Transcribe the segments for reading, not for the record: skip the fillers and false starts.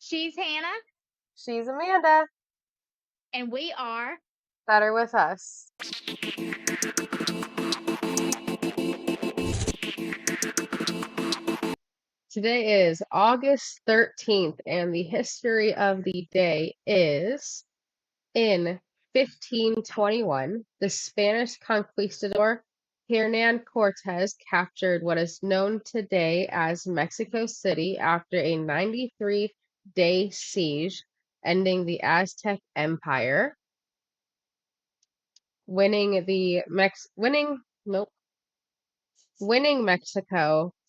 She's Hannah, She's Amanda. and we are. Better with us. Today is August 13th, and the history of the day is in 1521, the Spanish conquistador Hernan Cortes captured what is known today as Mexico City after a 93-day siege, ending the Aztec Empire, winning Mexico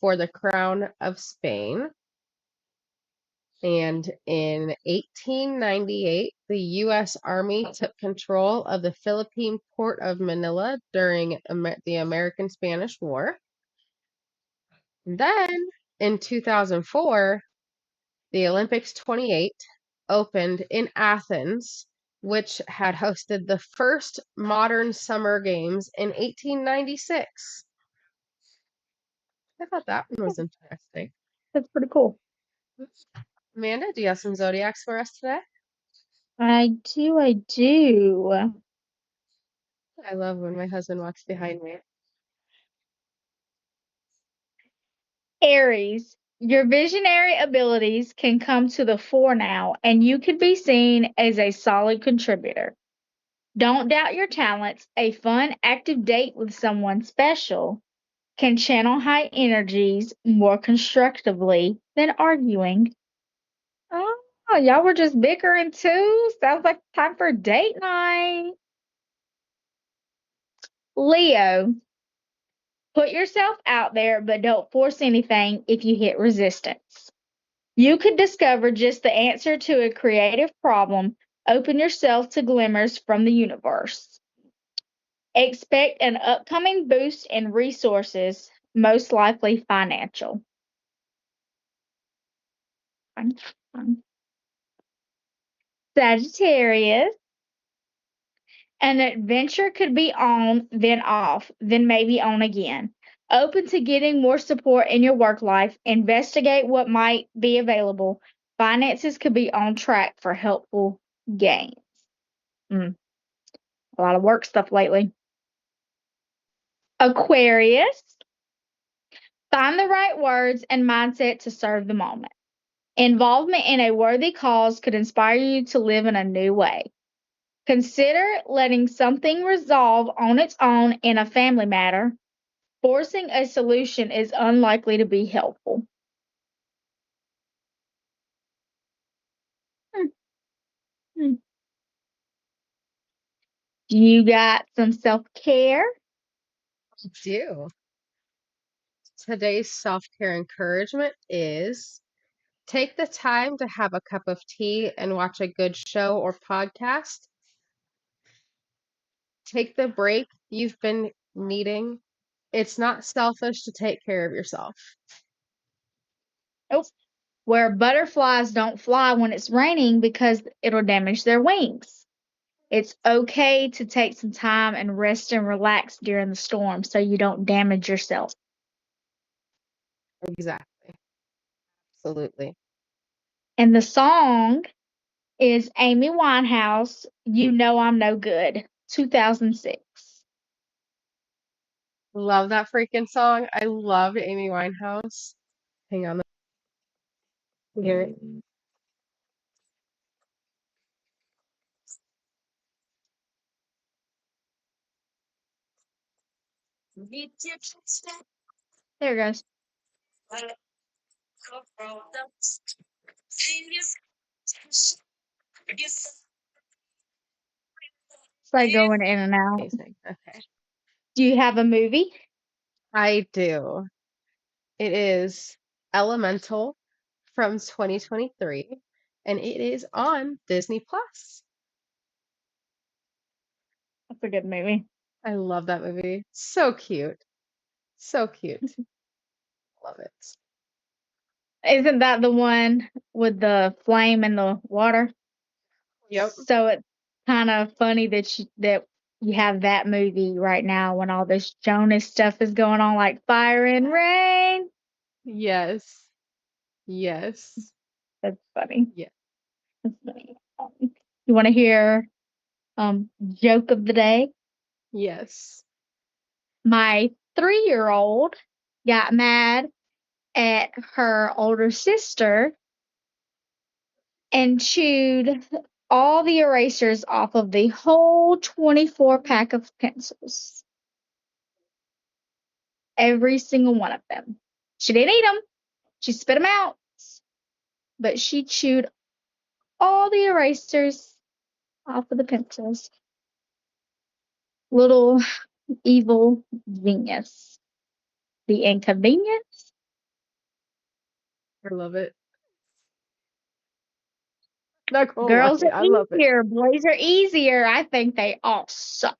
for the crown of Spain. And in 1898, the U.S. Army took control of the Philippine port of Manila during the American-Spanish War. Then, in 2004, the Olympics 28 opened in Athens, which had hosted the first modern summer games in 1896. I thought that one was interesting. That's pretty cool. Amanda, do you have some zodiacs for us today? I do. I love when my husband walks behind me. Aries, your visionary abilities can come to the fore now, and you could be seen as a solid contributor. Don't doubt your talents. A fun, active date with someone special can channel high energies more constructively than arguing. Oh, y'all were just bickering too? Sounds like time for date night. Leo, put yourself out there, but don't force anything if you hit resistance. You could discover just the answer to a creative problem. Open yourself to glimmers from the universe. Expect an upcoming boost in resources, most likely financial. Fun. Sagittarius, an adventure could be on, then off, then maybe on again. Open to getting more support in your work life. Investigate what might be available. Finances could be on track for helpful gains. A lot of work stuff lately. Aquarius, find the right words and mindset to serve the moment. Involvement in a worthy cause could inspire you to live in a new way. Consider letting something resolve on its own in a family matter. Forcing a solution is unlikely to be helpful. Hmm, hmm. You got some self-care? I do. Today's self-care encouragement is take the time to have a cup of tea and watch a good show or podcast. Take the break you've been needing. It's not selfish to take care of yourself. Nope. Where butterflies don't fly when it's raining because it'll damage their wings. It's okay to take some time and rest and relax during the storm so you don't damage yourself. Exactly. Absolutely. And the song is Amy Winehouse, You Know I'm No Good, 2006. Love that freaking song. I love Amy Winehouse. Hang on. Hear it. There it goes. It's like going in and out. Amazing. Okay. Do you have a movie? I do. It is Elemental from 2023, and it is on Disney Plus. That's a good movie. I love that movie. So cute. So cute. Love it. Isn't that the one with the flame in the water? Yep. So it's kind of funny that you have that movie right now when all this Jonas stuff is going on, like Fire and Rain. Yes. Yes. That's funny. Yeah. That's funny. You want to hear joke of the day? Yes. My 3-year-old got mad at her older sister and chewed all the erasers off of the whole 24 pack of pencils. Every single one of them. She didn't eat them. She spit them out. But she chewed all the erasers off of the pencils. Little evil genius. The inconvenience. I love it. Not gonna lie, Girls are I love it. easier. Boys are easier. I think they all suck.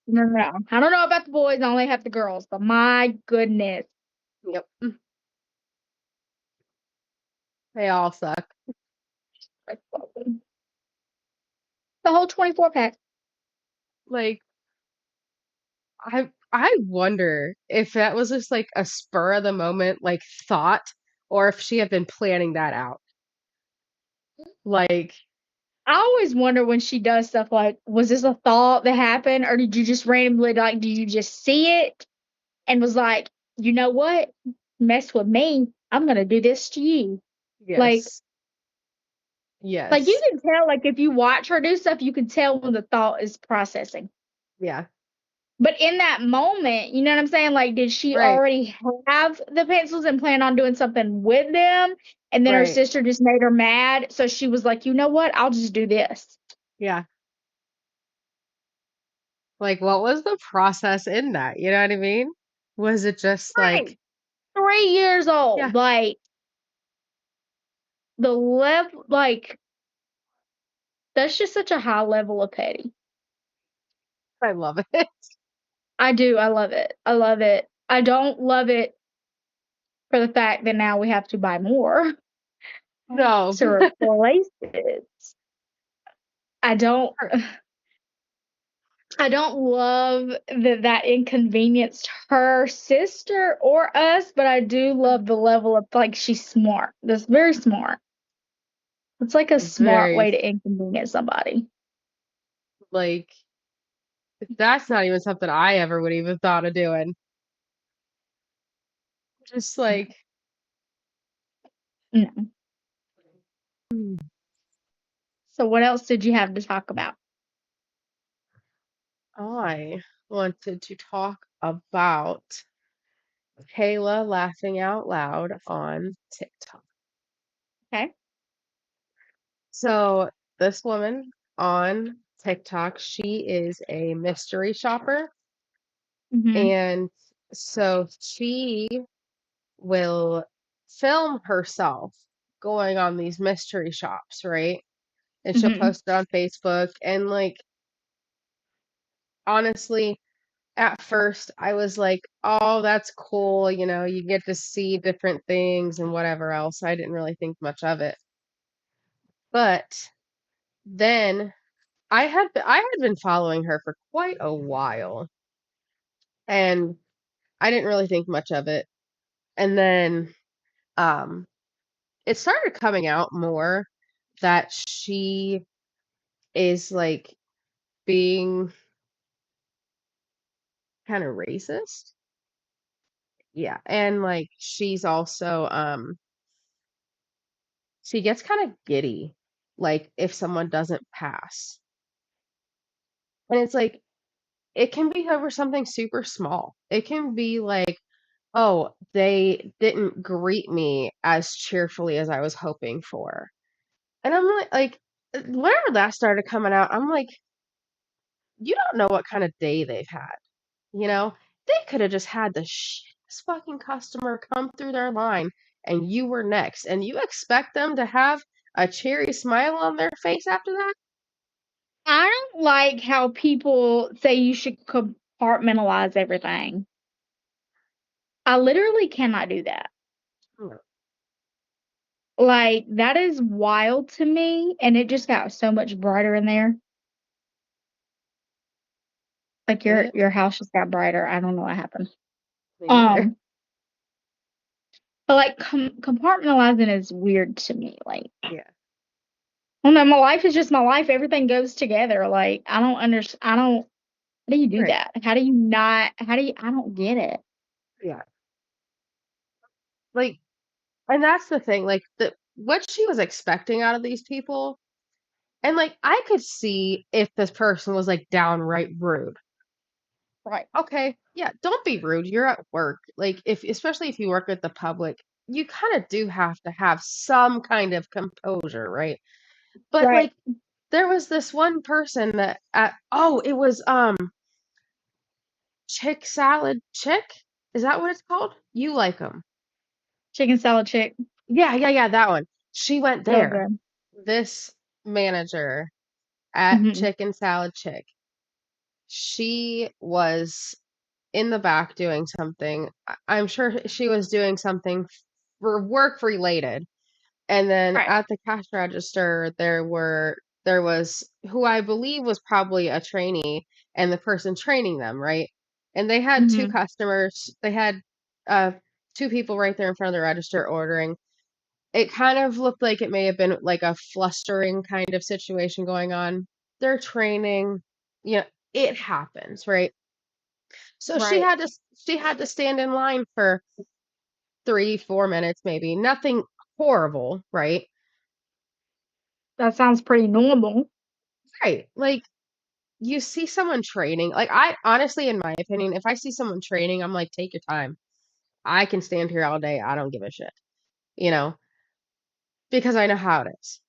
No, no. I don't know about the boys. I only have the girls. But my goodness. Yep. They all suck. The whole 24 pack. Like, I wonder if that was just like a spur of the moment like thought, or if she had been planning that out. Like, I always wonder when she does stuff like, was this a thought that happened, or did you just randomly, like, did you just see it and was like, you know what? Mess with me. I'm going to do this to you. Like, yes. like you Yes. can tell, like, if you watch her do stuff, you can tell when the thought is processing. Yeah. But in that moment, you know what I'm saying? Like, did she Right. already have the pencils and plan on doing something with them? And then her Right. sister just made her mad. So she was like, you know what? I'll just do this. Yeah. Like, what was the process in that? You know what I mean? Was it just like, Right. 3 years yeah, old. Like, the level, like, that's just such a high level of petty. I love it. I do. I love it. I love it. I don't love it for the fact that now we have to buy more No. to replace it. I don't. I don't love that inconvenienced her sister or us, but I do love the level of, like, she's smart. That's very smart. It's like a smart Very, way to inconvenience somebody. like, that's not even something I ever would even thought of doing. Just like, No. hmm, So what else did you have to talk about? I wanted to talk about Kayla laughing out loud on TikTok. Okay. So, this woman on TikTok, she is a mystery shopper. Mhm. And so she will film herself going on these mystery shops, right? And she'll Mhm. post it on Facebook. And like, honestly, at first I was like, oh, that's cool. You know, you get to see different things and whatever else. I didn't really think much of it. But then I had been following her for quite a while and I didn't really think much of it. And then um it started coming out more that she is like being kind of racist. Yeah. And like she's also she gets kind of giddy like if someone doesn't pass. And it's like it can be over something super small. It can be like, oh, they didn't greet me as cheerfully as I was hoping for. And I'm like whenever that started coming out, I'm like, you don't know what kind of day they've had. You know, they could have just had the shittest fucking customer come through their line and you were next. And you expect them to have a cheery smile on their face after that? I don't like how people say you should compartmentalize everything. I literally cannot do that. No. Like, that is wild to me, and it just got so much brighter in there. Like your house just got brighter. I don't know what happened. Me neither. Um, But like compartmentalizing is weird to me. Like, Yeah. I don't know, my life is just my life. Everything goes together. Like, I don't understand. I don't. How do you do Right. that? How do you not? How do you? I don't get it. Yeah. Like, and that's the thing, like the what she was expecting out of these people, and like I could see if this person was like downright rude. Right. Okay, yeah, don't be rude. You're at work. Like if especially if you work with the public, you kind of do have to have some kind of composure, right? But Right. like there was this one person that at oh, it was chick salad chick? Is that what it's called? You like them. Chicken salad chick. Yeah, yeah, yeah, that one. She went So there. good. This manager at Hmm. Chicken Salad Chick, she was in the back doing something. I'm sure she was doing something for work related. And then Right. at the cash register, there was who I believe was probably a trainee and the person training them, right? And they had two Hmm. customers. They had uh two people right there in front of the register ordering. It kind of looked like it may have been like a flustering kind of situation going on. They're training, you know, it happens, right? So Right. she had to stand in line for 3, 4 minutes maybe. Nothing horrible, right? That sounds pretty normal. Right. Like you see someone training, like I honestly, in my opinion, if I see someone training, I'm like, take your time. I can stand here all day. I don't give a shit, you know, because I know how it is.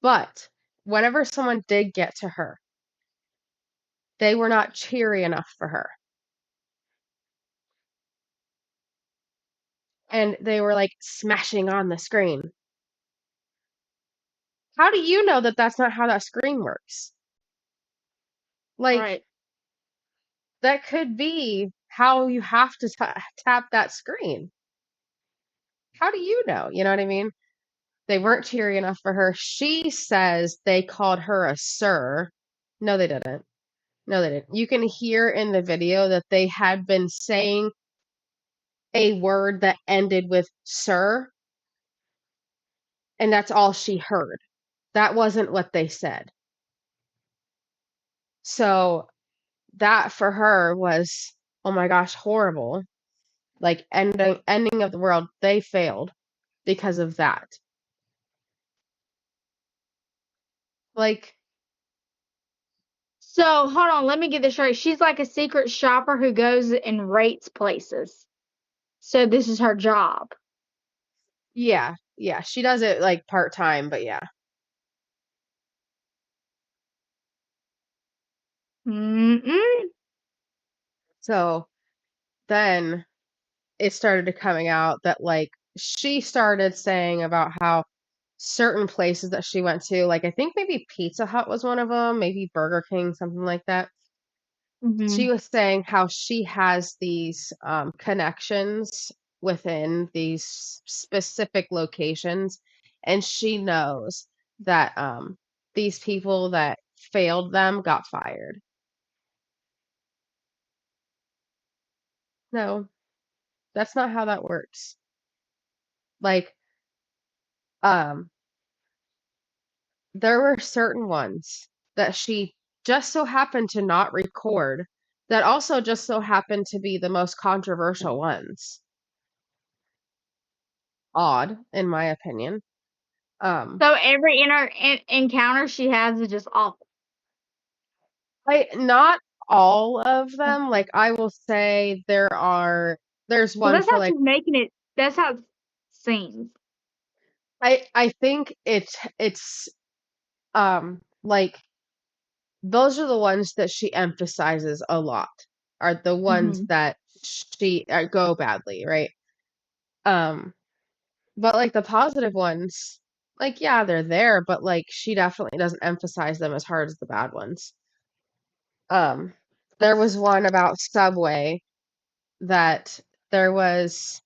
But whenever someone did get to her, they were not cheery enough for her. And they were like smashing on the screen. How do you know that that's not how that screen works? Like, Right. that could be how you have to tap that screen. How do you know? You know what I mean? They weren't cheery enough for her. She says they called her a sir. No, they didn't. No, they didn't. You can hear in the video that they had been saying a word that ended with sir, and that's all she heard. That wasn't what they said. So that for her was, oh my gosh, horrible. Like ending of the world. They failed because of that. Like, So hold on, let me get this straight. She's like a secret shopper who goes and rates places. So this is her job. yeah, yeah, she does it like part time, but yeah. Mm-mm. So then it started coming out that like she started saying about how certain places that she went to, like I think maybe Pizza Hut was one of them, maybe Burger King, something like that. She Hmm. was saying how she has these connections within these specific locations, and she knows that these people that failed them got fired. No, that's not how that works. Like, um, there were certain ones that she just so happened to not record that also just so happened to be the most controversial ones. Odd, in my opinion. Um, So every encounter she has is just awful. I not all of them. Like I will say there's Well, one that's for how like she's making it. That's how it seems. I think it's like those are the ones that she emphasizes a lot are the ones Hmm. that she go badly, right? Um, but like the positive ones, like yeah, they're there, but like she definitely doesn't emphasize them as hard as the bad ones. Um, there was one about Subway that there was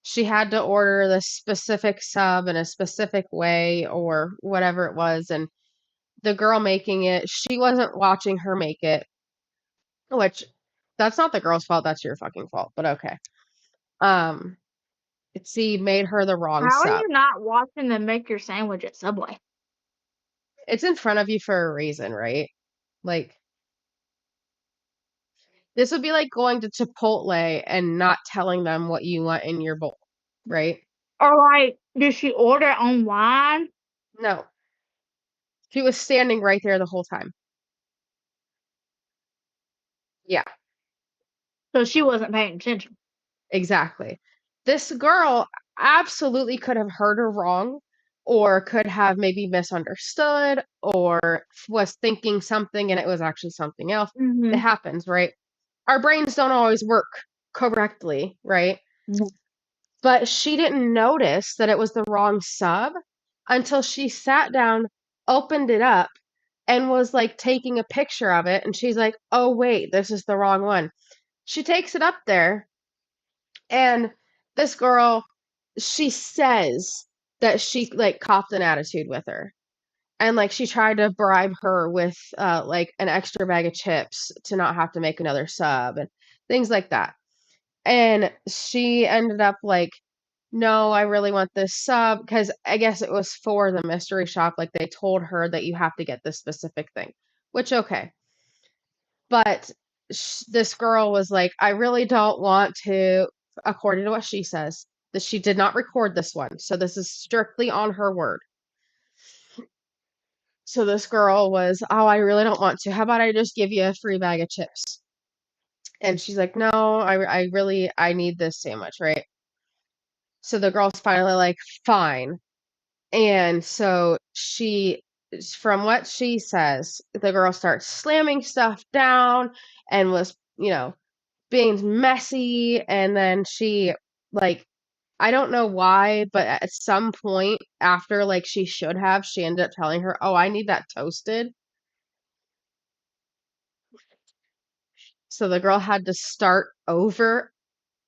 she had to order this specific sub in a specific way or whatever it was, and the girl making it, she wasn't watching her make it, which that's not the girl's fault, that's your fucking fault, but okay. Um, she made her the wrong How are sub. you not watching them make your sandwich at Subway? It's in front of you for a reason, right? Like, this would be like going to Chipotle and not telling them what you want in your bowl, right? Or like, did she order online? No, she was standing right there the whole time. Yeah, So she wasn't paying attention. exactly. This girl absolutely could have heard her wrong, or could have maybe misunderstood, or was thinking something and it was actually something else. It Mm-hmm. happens, right? Our brains don't always work correctly, right? No. But she didn't notice that it was the wrong sub until she sat down, opened it up, and was like taking a picture of it. And she's like, oh, wait, this is the wrong one. She takes it up there, and this girl, she says that she like copped an attitude with her. And like she tried to bribe her with like an extra bag of chips to not have to make another sub and things like that. And she ended up like, no, I really want this sub because I guess it was for the mystery shop. Like they told her that you have to get this specific thing, which, okay. But this girl was like, I really don't want to, according to what she says, that she did not record this one. So this is strictly on her word. So this girl was, oh, I really don't want to. How about I just give you a free bag of chips? And she's like, no, I really, I need this sandwich, right? So the girl's finally like, fine. And so from what she says, the girl starts slamming stuff down and was, being messy. And then she, like, I don't know why, but at some point after, like, she ended up telling her, oh, I need that toasted. So the girl had to start over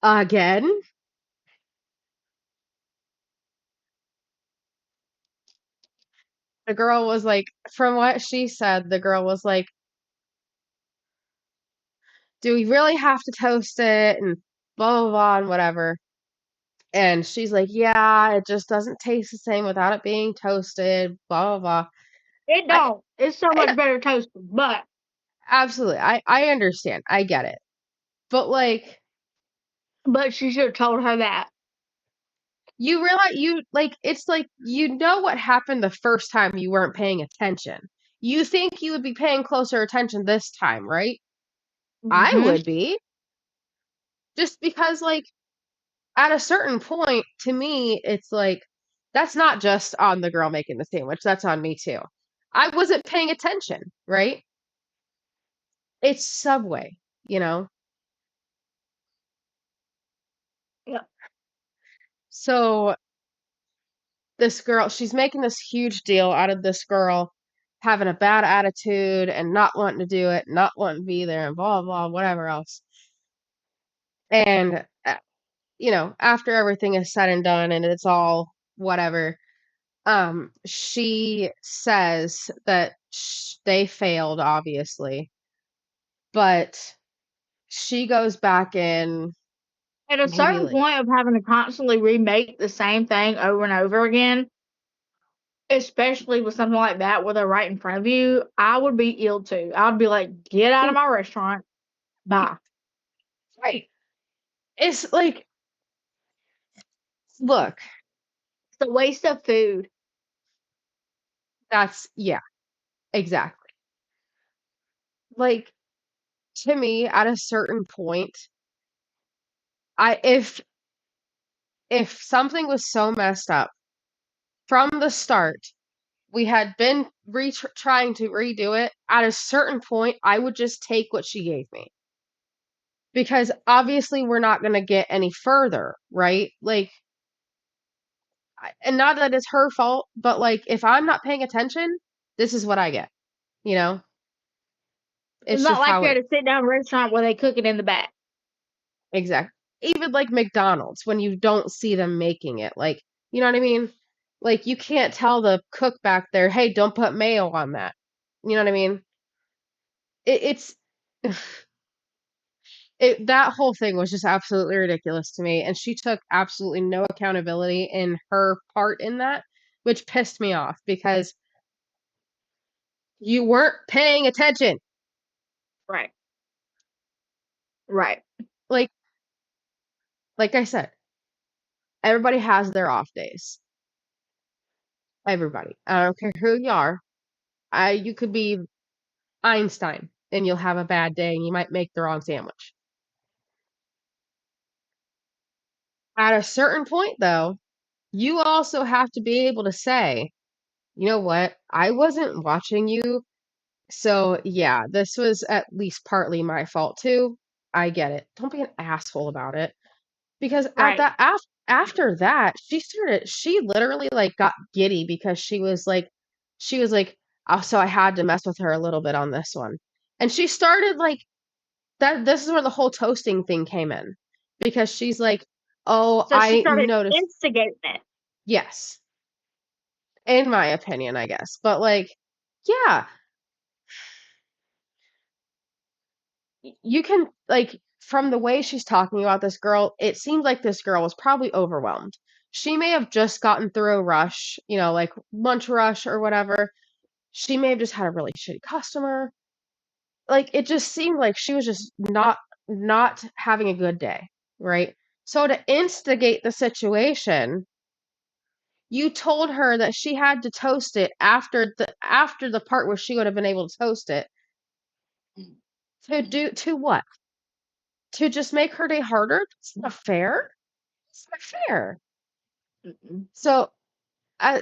again. The girl was like, from what she said, the girl was like, do we really have to toast it? And blah, blah, blah, and whatever. And she's like, yeah, it just doesn't taste the same without it being toasted, blah, blah, blah. It I, don't. It's so I much better toasted. But absolutely, I understand. I get it. But like, she should have told her that. you realize it's like, what happened the first time you weren't paying attention. You think you would be paying closer attention this time, right? I Mm-hmm. would be. Just because, like, at a certain point, to me, it's like, that's not just on the girl making the sandwich, that's on me too. I wasn't paying attention, right? It's Subway, you know? Yeah. So this girl, she's making this huge deal out of this girl having a bad attitude and not wanting to do it, not wanting to be there, and blah, blah, whatever else. And, after everything is said and done and it's all whatever, she says that they failed, obviously, but she goes back in At a maybe certain like, point of having to constantly remake the same thing over and over again, especially with something like that where they're right in front of you, I would be ill too. I would be like, get out of my restaurant. Bye. right. It's like, look, It's a waste of food. yeah, exactly. Like, to me, at a certain point, I if something was so messed up from the start, we had been trying to redo it, at a certain point, I would just take what she gave me. Because obviously we're not going to get any further, right? Like, and not that it's her fault, but like, if I'm not paying attention, this is what I get, you know? It's It's not just like how you're it, at a sit down restaurant where they cook it in the back. exactly. Even like McDonald's, when you don't see them making it, like, you know what I mean? Like, you can't tell the cook back there, hey, don't put mayo on that. You know what I mean? It's that whole thing was just absolutely ridiculous to me, and she took absolutely no accountability in her part in that, which pissed me off because you weren't paying attention. Right. Right. Like like I said, everybody has their off days. Everybody. I don't care who you are. You could be Einstein and you'll have a bad day and you might make the wrong sandwich. At a certain point, though, you also have to be able to say, you know what? I wasn't watching you. So, yeah, this was at least partly my fault too. I get it. Don't be an asshole about it. Because at Right. that after that, she literally like got giddy because she was like, oh, so I had to mess with her a little bit on this one. And she started like that this is where the whole toasting thing came in. Because she's like, "Oh, So she I started noticed." instigating it. Yes, in my opinion, I guess. But like, yeah, you can like from the way she's talking about this girl, it seems like this girl was probably overwhelmed. She may have just gotten through a rush, like lunch rush or whatever. She may have just had a really shitty customer. Like it just seemed like she was just not having a good day, right? So to instigate the situation, you told her that she had to toast it after the part where she would have been able to toast it. To what? To just make her day harder? It's not fair. It's not fair. Mm-mm. So I,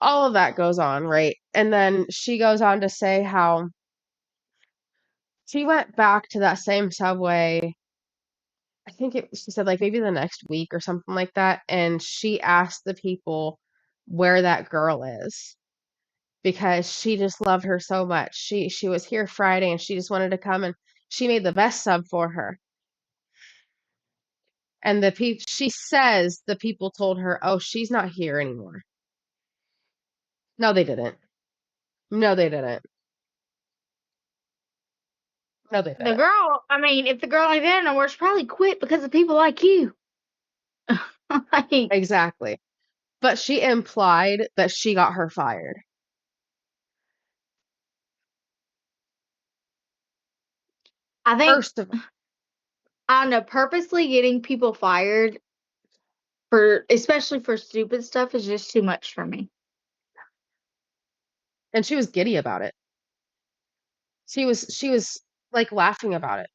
all of that goes on, right? And then she goes on to say how she went back to that same Subway. I think she said like maybe the next week or something like that. And she asked the people where that girl is because she just loved her so much. She was here Friday and she just wanted to come and she made the best sub for her. And she says the people told her, "Oh, she's not here anymore." No, they didn't. No, they didn't. No, they The didn't. girl, I mean, if the girl ain't there no more, she probably quit because of people like you. Like, Exactly. But she implied that she got her fired. I think, First of I don't know, purposely getting people fired for, especially for stupid stuff, is just too much for me. and she was giddy about it. She was like laughing about it.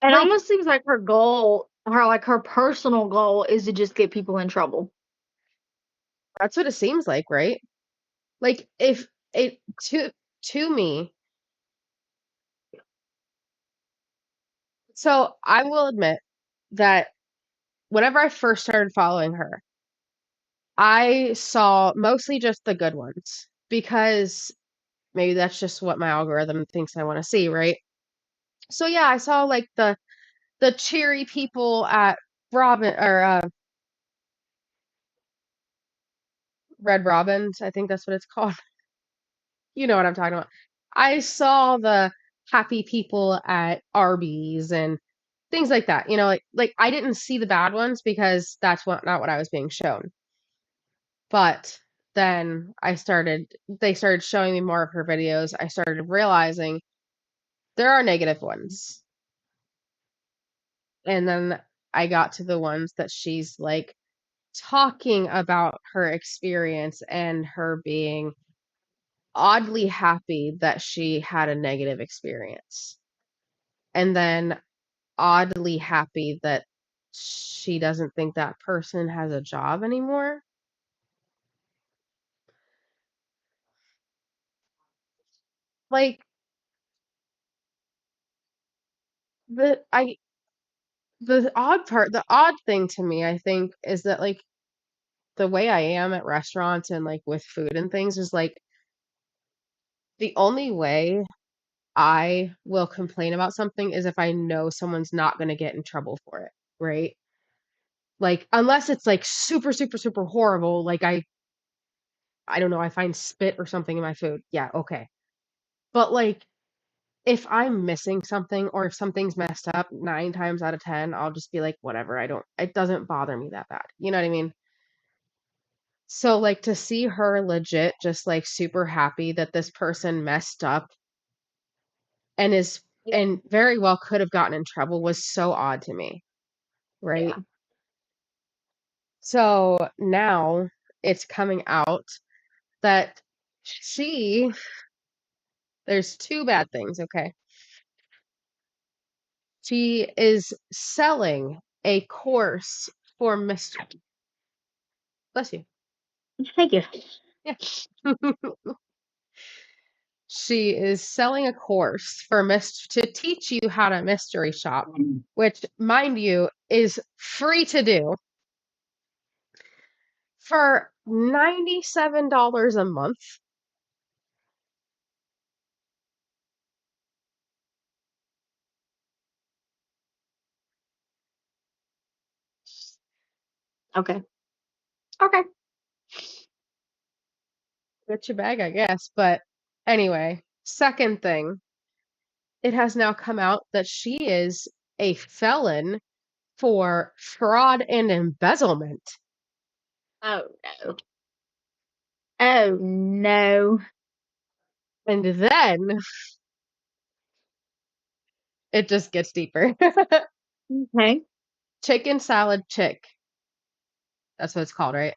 It Like almost seems like her goal, her personal goal, is to just get people in trouble. that's what it seems like, right? Like if it to me. So I will admit that whenever I first started following her, I saw mostly just the good ones because maybe that's just what my algorithm thinks I want to see, right? So yeah, I saw like the cheery people at Robin or Red Robins, I think that's what it's called. You know what I'm talking about. I saw the happy people at Arby's and things like that. Like I didn't see the bad ones because that's not what I was being shown. But then they started showing me more of her videos. I started realizing there are negative ones. And then I got to the ones that she's like talking about her experience and her being oddly happy that she had a negative experience. And then oddly happy that she doesn't think that person has a job anymore. Like the I the odd thing to me, I think, is that like the way I am at restaurants and like with food and things is like the only way I will complain about something is if I know someone's not going to get in trouble for it, right? Like unless it's like super super super horrible, like I don't know, I find spit or something in my food. Yeah, okay. But like if I'm missing something or if something's messed up 9 times out of 10, I'll just be like, whatever. It doesn't bother me that bad. You know what I mean? So like to see her legit just like super happy that this person messed up and is Yeah. and very well could have gotten in trouble was so odd to me, right? Yeah. So now it's coming out that she, there's two bad things, okay? She is selling a course for Mr. Bless you. Thank you. Yeah. She is selling a course for to teach you how to mystery shop, which, mind you, is free to do for $97 a month. Okay. Okay. Get your bag, I guess. But anyway, second thing, it has now come out that she is a felon for fraud and embezzlement. Oh no. Oh no. And then it just gets deeper. Okay. Chicken salad chick. That's what it's called, right?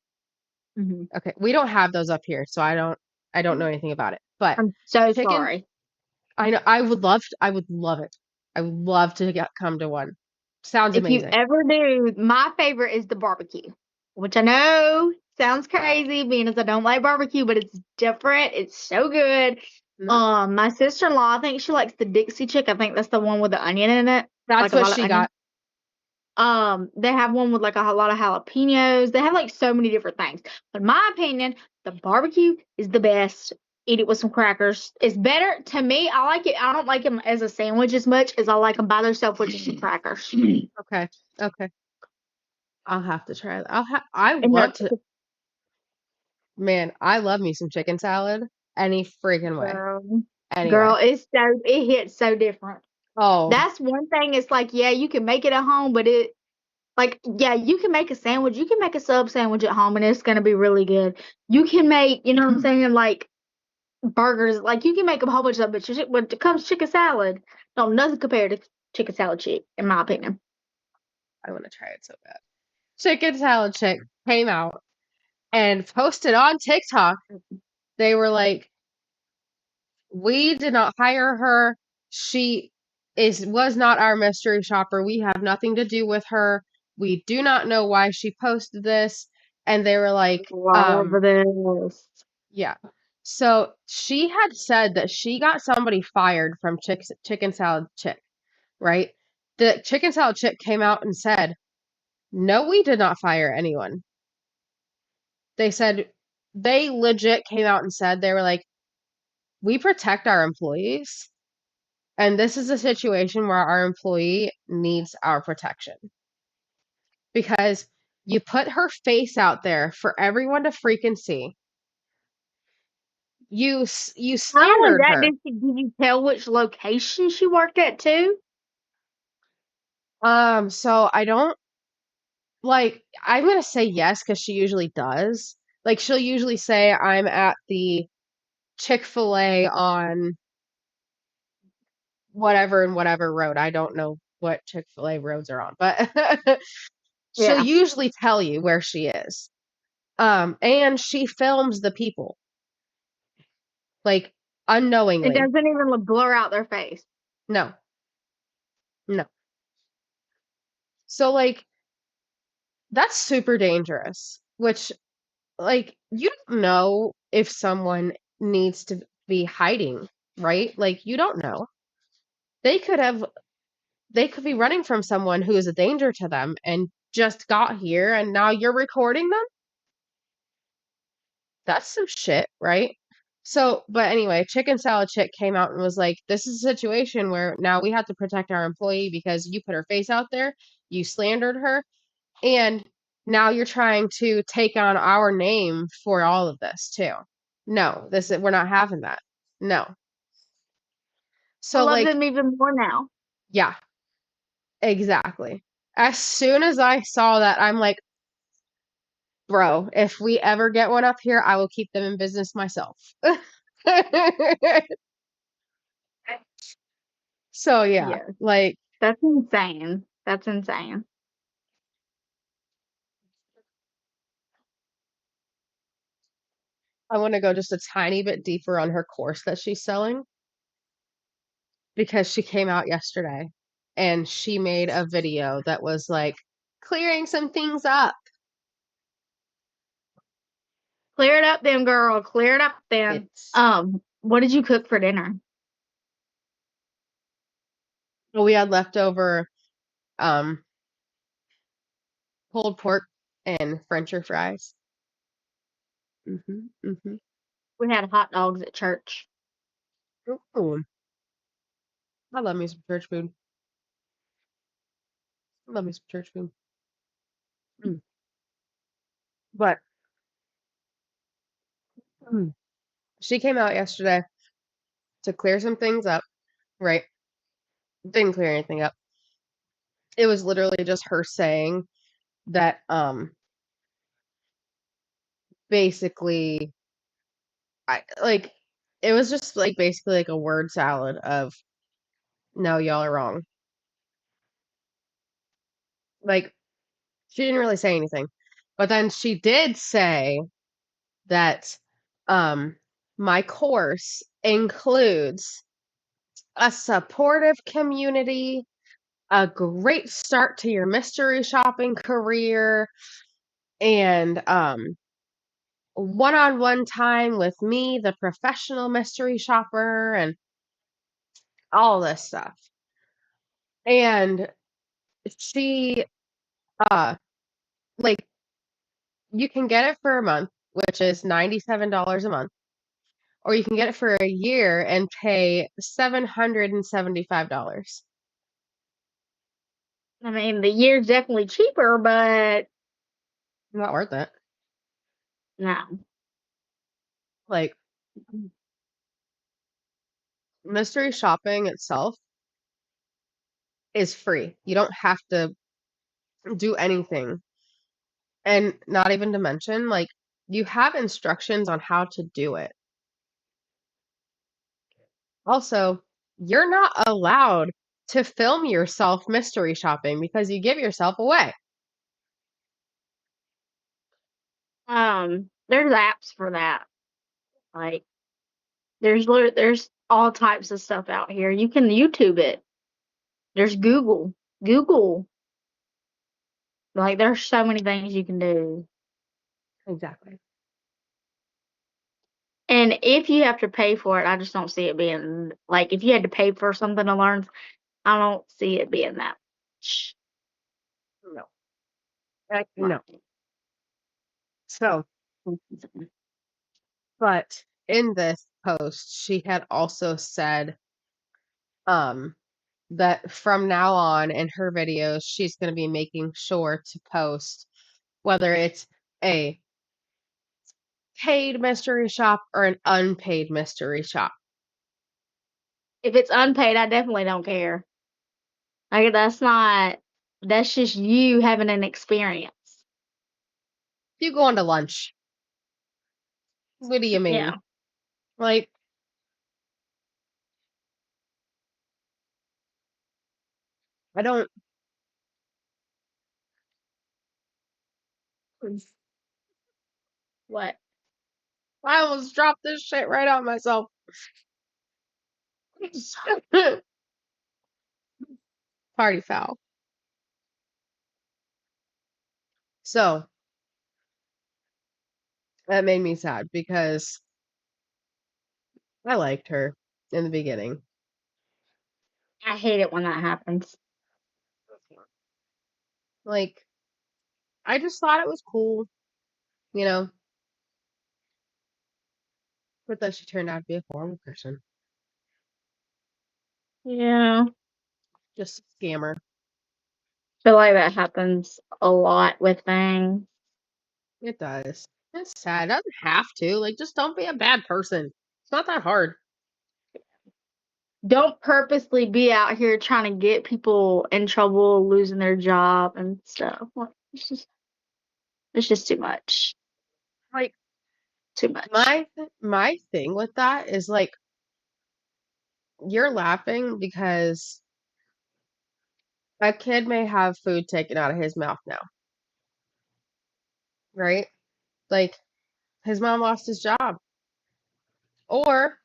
Hmm. Okay. We don't have those up here, so I don't know anything about it. But I'm so chicken, sorry. I know I would love it. I would love to come to one. Sounds If you amazing. ever do, my favorite is the barbecue, which I know sounds crazy being as I don't like barbecue, but it's different. It's so good. No, My sister-in-law, I think she likes the Dixie chick. I think that's the one with the onion in it, that's like a what lot of she onion. got. They have one with like a lot of jalapenos. They have like so many different things. But in my opinion, the barbecue is the best. Eat it with some crackers. It's better to me. I like it. I don't like them as a sandwich as much as I like them by themselves with just some crackers. Okay. Okay. I'll have to try that. I And want to, man, I love me some chicken salad any freaking way. girl, Anyway. it hits so different. Oh, That's one thing. It's like, yeah, you can make it at home, but yeah, you can make a sandwich. You can make a sub sandwich at home, and it's gonna be really good. You can make, you know what I'm saying, like burgers. Like you can make a whole bunch of stuff, but when it comes to chicken salad, no, nothing compared to chicken salad chick, in my opinion. I want to try it so bad. Chicken salad chick came out and posted on TikTok. They were like, we did not hire her. She was not our mystery shopper. We have nothing to do with her. We do not know why she posted this. And they were like, Love this. yeah. So she had said that she got somebody fired from Chicken Salad Chick, right? The Chicken Salad Chick came out and said, no, we did not fire anyone. They said, they legit came out and said, they were like, we protect our employees. And this is a situation where our employee needs our protection because you put her face out there for everyone to freaking see. You Not only slandered that, her. did you tell which location she worked at too? So I don't like, I'm gonna say yes because she usually does. Like she'll usually say I'm at the Chick-fil-A on whatever and whatever road. I don't know what Chick-fil-A roads are on, but she'll Yeah. usually tell you where she is. And she films the people, like It unknowingly. doesn't even blur out their face. No, no. So like that's super dangerous, which like you don't know if someone needs to be hiding, right? Like you don't know. They could have they could be running from someone who is a danger to them and just got here and now you're recording them? That's some shit, right? So, but anyway, Chicken Salad Chick came out and was like, this is a situation where now we have to protect our employee because you put her face out there, you slandered her, and now you're trying to take on our name for all of this too. No, we're not having that. No. I So, love like, them even more now. yeah, exactly. As soon as I saw that, I'm like, bro, if we ever get one up here, I will keep them in business myself. So, yeah, Yes, like, that's insane. That's insane. I want to go just a tiny bit deeper on her course that she's selling because she came out yesterday and she made a video that was like clearing some things up. Clear it up then, girl. Clear it up then. It's What did you cook for dinner? we had leftover um pulled pork and French fries. Mhm. We had hot dogs at church. Ooh, I love me some church food. I love me some church food. Mm. But mm, she came out yesterday to clear some things up, right? Didn't clear anything up. It was literally just her saying that basically I like it was just like basically like a word salad of no, y'all are wrong. Like she didn't really say anything. But then she did say that um my course includes a supportive community, a great start to your mystery shopping career, and one-on-one time with me, the professional mystery shopper, and all this stuff. And she uh like you can get it for a month, which is $97 a month, or you can get it for a year and pay $775. I mean, the year's definitely cheaper, but Not worth it. no. Like mystery shopping itself is free. You don't have to do anything. And not even to mention, like, you have instructions on how to do it. Also, you're not allowed to film yourself mystery shopping because you give yourself away. There's apps for that. Like, there's all types of stuff out here. You can YouTube it. There's Google. Google. Like, there's so many things you can do. Exactly. And if you have to pay for it, I just don't see it being like if you had to pay for something to learn, I don't see it being that much. No. Right. No. So, but in this post, she had also said um that from now on in her videos, she's going to be making sure to post whether it's a paid mystery shop or an unpaid mystery shop. If it's unpaid, I definitely don't care. Like that's just you having an experience. If you go on to lunch, what do you mean? Yeah. Like, I don't, What? I almost dropped this shit right on myself. Party foul. So, that made me sad because I liked her in the beginning. I hate it when that happens. Like, I just thought it was cool, you know, but then she turned out to be a horrible person. Yeah. Just a scammer. Feel like that happens a lot with things. It does. It's sad. It doesn't have to. Like, just don't be a bad person. It's not that hard. Don't purposely be out here trying to get people in trouble, losing their job and stuff. Like, it's just too much. Like Too much. my thing with that is like you're laughing because a kid may have food taken out of his mouth now, right? Like his mom lost his job. Or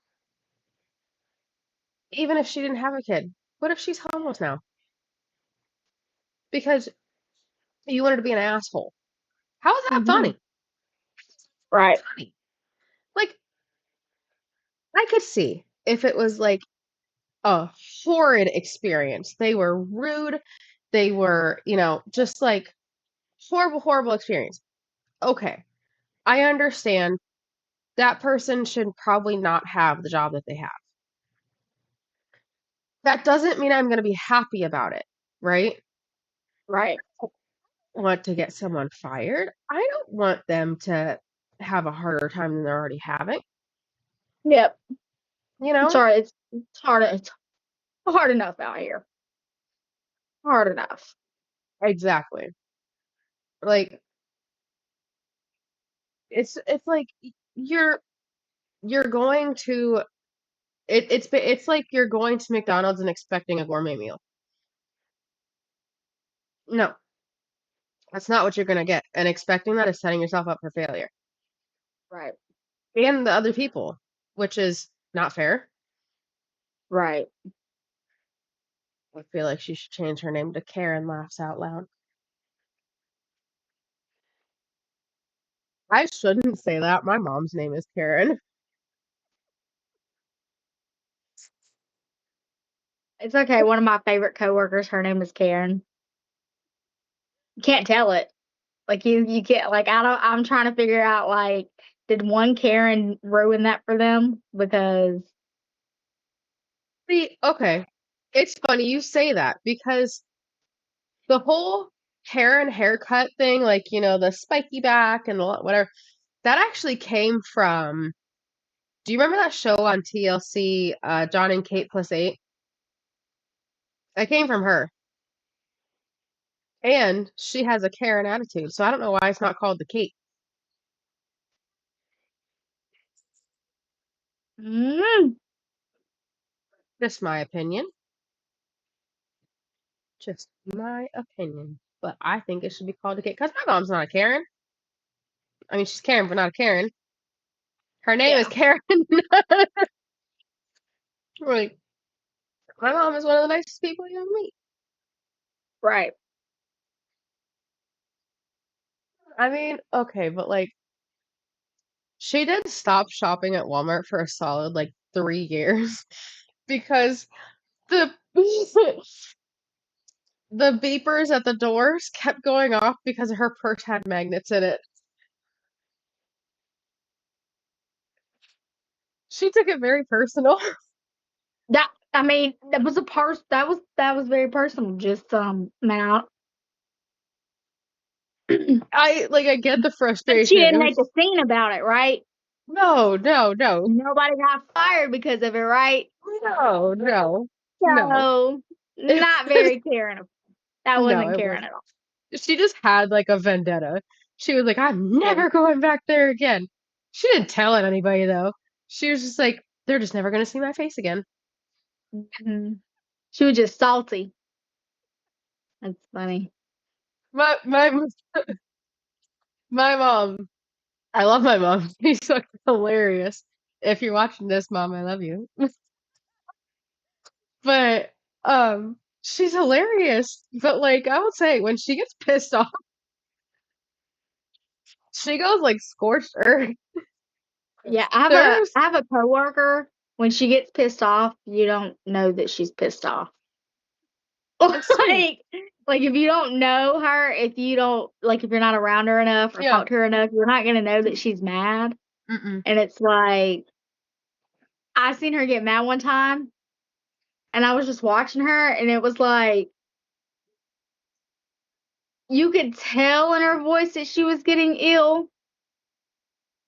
even if she didn't have a kid, what if she's homeless now? Because you wanted to be an asshole. How is that Hmm. funny? Right. Funny. Like I could see if it was like a horrid experience. They were rude. They were, just like horrible, horrible experience. Okay. I understand that person should probably not have the job that they have. That doesn't mean I'm going to be happy about it, right? Right. I want to get someone fired. I don't want them to have a harder time than they're already having, Yep. you It's know? hard. It's hard. It's hard enough out here. Hard enough. Exactly. Like it's like you're you're going to it's like you're going to McDonald's and expecting a gourmet meal. No, that's not what you're going to get. And expecting that is setting yourself up for failure. Right. And the other people, which is not fair. Right. I feel like she should change her name to Karen Laughs Out Loud. I shouldn't say that. My mom's name is Karen. It's okay. One of my favorite coworkers, her name is Karen. You can't tell it. Like you can't like I don't I'm trying to figure out like did one Karen ruin that for them? Because See, okay. It's funny you say that because the whole Karen haircut thing, like, the spiky back and whatever, that actually came from. Do you remember that show on TLC, John and Kate plus 8? That came from her. And she has a Karen attitude, so I don't know why it's not called the Kate. mm, Just my opinion. Just my opinion. But I think it should be called a Kate because my mom's not a Karen. I mean, she's Karen, but not a Karen. Her name is yeah, Karen. Like, my mom is one of the nicest people you ever meet. right. I mean, okay, but like, she did stop shopping at Walmart for a solid like 3 years because the the beepers at the doors kept going off because her purse had magnets in it. She took it very personal. That I mean that was a that was very personal. Just man, I get the but she frustration. It didn't make was a scene about it, right? no, no, no, Nobody got fired because of it, right? no, no, no. So It not was very Karen. That no, wasn't it Karen was at all. she just had like a vendetta. She was like, I'm Yeah. never going back there again. She didn't tell it anybody though. She was just like, they're just never gonna see my face again. Mhm. She was just salty. That's funny. My my mom. I love my mom. She's so hilarious. If you're watching this, mom, I love you. But she's hilarious. But like I would say when she gets pissed off, she goes like scorched earth. Yeah, There's I have a coworker. When she gets pissed off, you don't know that she's pissed off. same. like like if you don't know her, if you don't like if you're not around her enough or Yeah. talk to her enough, you're not gonna know that she's mad. Mm-mm. And it's like I seen her get mad one time and I was just watching her and it was like you could tell in her voice that she was getting ill,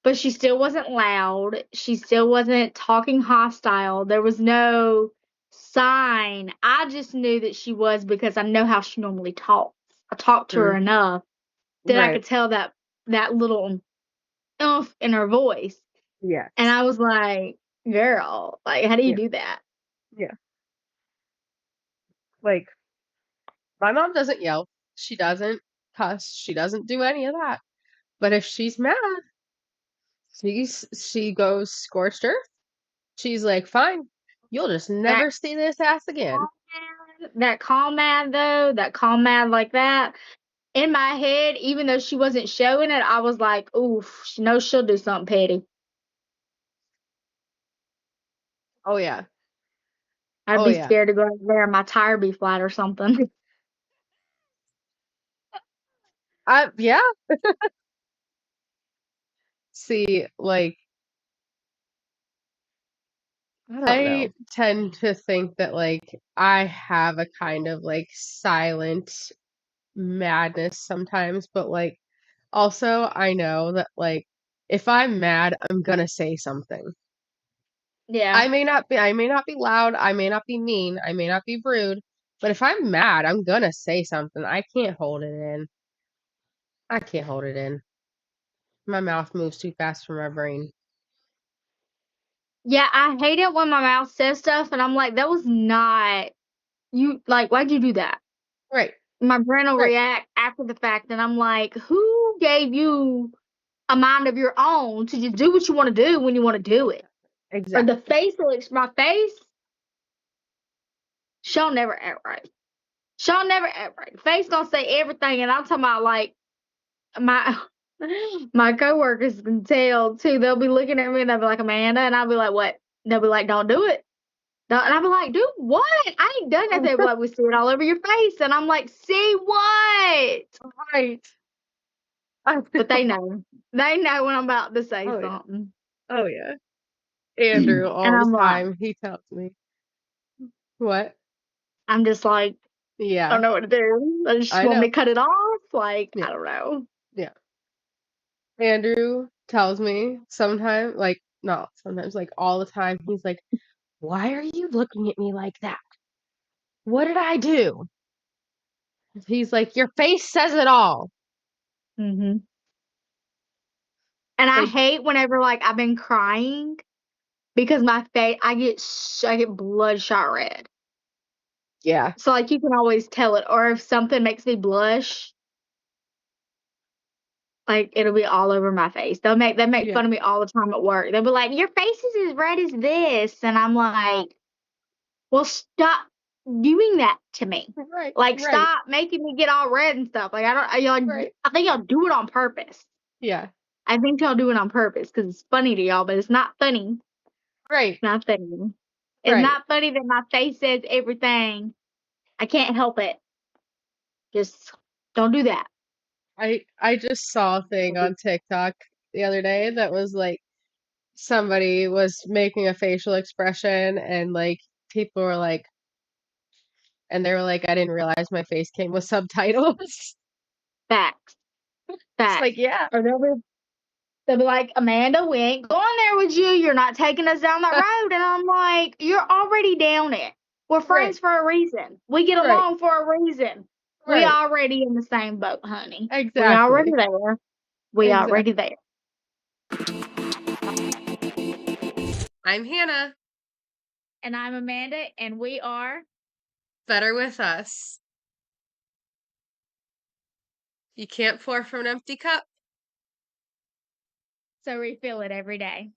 but she still wasn't loud. She still wasn't talking hostile. There was no sign. I just knew that she was because I know how she normally talks. I talked to her Mm, enough that I right. could tell that little oomph in her voice. Yes. And I was like, girl, like, how do you Yeah. do that? Yeah. Like, my mom doesn't yell. She doesn't cuss. She doesn't do any of that. But if she's mad, she goes scorched earth. She's like, fine, you'll just That never see this ass again. calm mad though, that calm mad like that. In my head, even though she wasn't showing it, I was like, oof, she knows she'll do something petty. Oh yeah. I'd Oh be yeah. scared to go over there and my tire be flat or something. Yeah. See, like, I don't I know. tend to think that like I have a kind of like silent madness sometimes, but like also I know that like if I'm mad, I'm gonna say something. Yeah. I may not be loud, I may not be mean, I may not be rude, but if I'm mad, I'm gonna say something. I can't hold it in. I can't hold it in. My mouth moves too fast for my brain. Yeah, I hate it when my mouth says stuff and I'm like, that was not you, like, why'd you do that? Right, My brain will right. react after the fact and I'm like, who gave you a mind of your own to just do what you want to do when you want to do it? Or the Exactly. facial my face, she'll never act right. She'll never act right. Face gonna say everything and I'm talking about like my my coworkers can tell too. They'll be looking at me and they'll be like, Amanda, and I'll be like, what? They'll be like, don't do it. And I'll be like, do what? I ain't done nothing. Like, we see it all over your face. And I'm like, see what? Right. I But they know. They know when I'm about to say Oh yeah. something. Oh yeah. Andrew And all the I'm like, time, he tells me. What? I'm just like, I Yeah, don't know what to do. They just I want me know. to cut it off. Like, Yeah. I don't know. Yeah. Andrew tells me sometimes, like, not sometimes, like all the time, he's like, why are you looking at me like that? What did I do? He's like, your face says it all. Hmm. And I Like, hate whenever, like, I've been crying because my face, I get bloodshot red. yeah, So, like, you can always tell it. Or if something makes me blush, like, it'll be all over my face. They make yeah, fun of me all the time at work. They'll be like, "Your face is as red as this," and I'm like, "Well, stop doing that to me. right, Like, right, stop making me get all red and stuff. Like, I don't. right, I think y'all do it on purpose. yeah, I think y'all do it on purpose because it's funny to y'all, but it's not funny. right, Not funny. It's right. not funny that my face says everything. I can't help it. Just don't do that." I just saw a thing on TikTok the other day that was like somebody was making a facial expression and like people were like, and they were like, I didn't realize my face came with subtitles. Facts. It's like, Facts. yeah, Or they'll be like, Amanda, we ain't going there with you. You're not taking us down that road. And I'm like, you're already down it. We're right, friends for a reason. We get right, along for a reason. We right. already in the same boat, honey. We already Exactly. there. We already Exactly. there. I'm Hannah. And I'm Amanda, and we are. Better with us. You can't pour from an empty cup. So refill it every day.